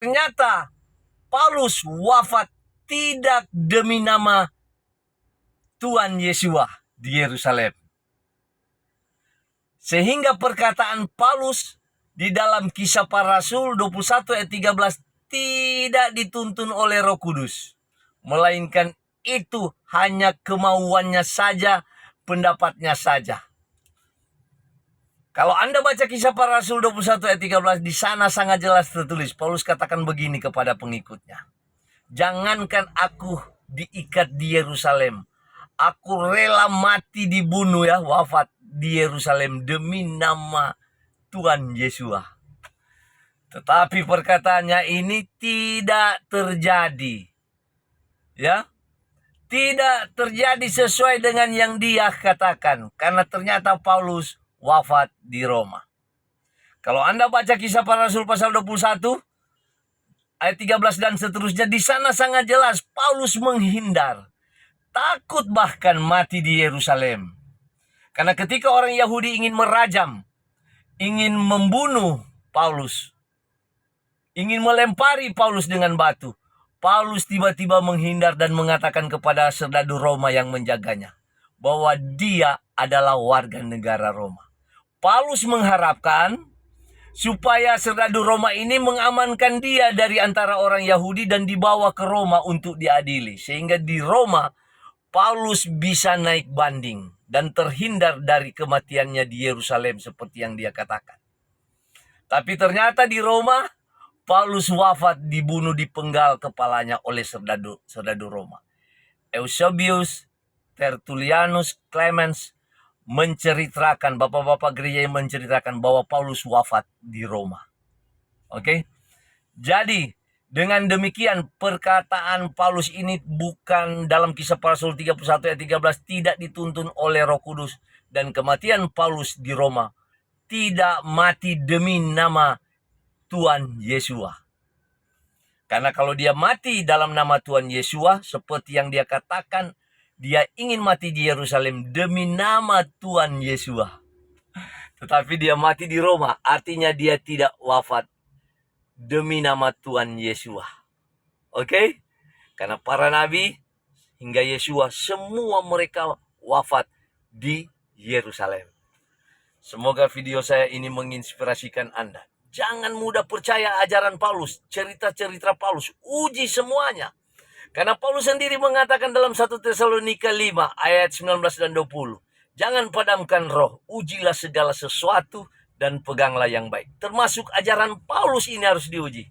ternyata Paulus wafat tidak demi nama Tuhan Yesus di Yerusalem. Sehingga perkataan Paulus di dalam Kisah Para Rasul 21 ayat 13 tidak dituntun oleh Roh Kudus, melainkan itu hanya kemauannya saja, pendapatnya saja. Kalau Anda baca Kisah Para Rasul 21 ayat 13, di sana sangat jelas tertulis, Paulus katakan begini kepada pengikutnya, jangankan aku diikat di Yerusalem, aku rela mati dibunuh wafat di Yerusalem demi nama Tuhan Yesus. Tetapi perkataannya ini tidak terjadi. Tidak terjadi sesuai dengan yang dia katakan. Karena ternyata Paulus wafat di Roma. Kalau Anda baca Kisah Para Rasul pasal 21, ayat 13 dan seterusnya, di sana sangat jelas Paulus menghindar. Takut bahkan mati di Yerusalem. Karena ketika orang Yahudi ingin merajam, ingin membunuh Paulus, ingin melempari Paulus dengan batu, Paulus tiba-tiba menghindar dan mengatakan kepada serdadu Roma yang menjaganya bahwa dia adalah warga negara Roma. Paulus mengharapkan supaya serdadu Roma ini mengamankan dia dari antara orang Yahudi dan dibawa ke Roma untuk diadili. Sehingga di Roma Paulus bisa naik banding dan terhindar dari kematiannya di Yerusalem seperti yang dia katakan. Tapi ternyata di Roma, Paulus wafat dibunuh dipenggal kepalanya oleh serdadu Roma. Eusebius, Tertullianus, Clemens menceritakan, bapak-bapak gereja yang menceritakan bahwa Paulus wafat di Roma. Oke? Jadi, dengan demikian perkataan Paulus ini bukan dalam Kisah Para Rasul 31 ayat 13 tidak dituntun oleh Roh Kudus, dan kematian Paulus di Roma tidak mati demi nama Tuhan Yesus. Karena kalau dia mati dalam nama Tuhan Yesus, seperti yang dia katakan, dia ingin mati di Yerusalem demi nama Tuhan Yesus. Tetapi dia mati di Roma, artinya dia tidak wafat demi nama Tuhan Yesus. Oke? Karena para nabi hingga Yesus semua mereka wafat di Yerusalem. Semoga video saya ini menginspirasikan Anda. Jangan mudah percaya ajaran Paulus, cerita-cerita Paulus, uji semuanya. Karena Paulus sendiri mengatakan dalam 1 Tesalonika 5 ayat 19 dan 20. Jangan padamkan roh, ujilah segala sesuatu dan peganglah yang baik. Termasuk ajaran Paulus ini harus diuji.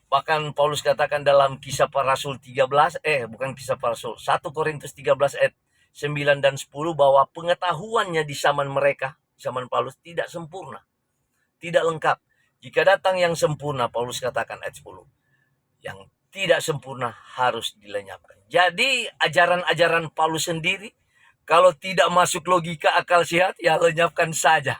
Bahkan Paulus katakan dalam Kisah Para Rasul 13, bukan Kisah Para Rasul, 1 Korintus 13 ayat 9 dan 10 bahwa pengetahuannya di zaman mereka, zaman Paulus tidak sempurna, tidak lengkap. Jika datang yang sempurna, Paulus katakan ayat 10, yang tidak sempurna harus dilenyapkan. Jadi ajaran-ajaran Paulus sendiri, kalau tidak masuk logika akal sehat, ya lenyapkan saja.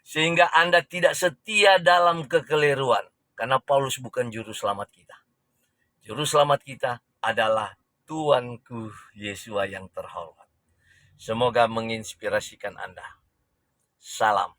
Sehingga Anda tidak setia dalam kekeliruan. Karena Paulus bukan juru selamat kita. Juru selamat kita adalah Tuanku Yesus yang terhormat. Semoga menginspirasikan Anda. Salam.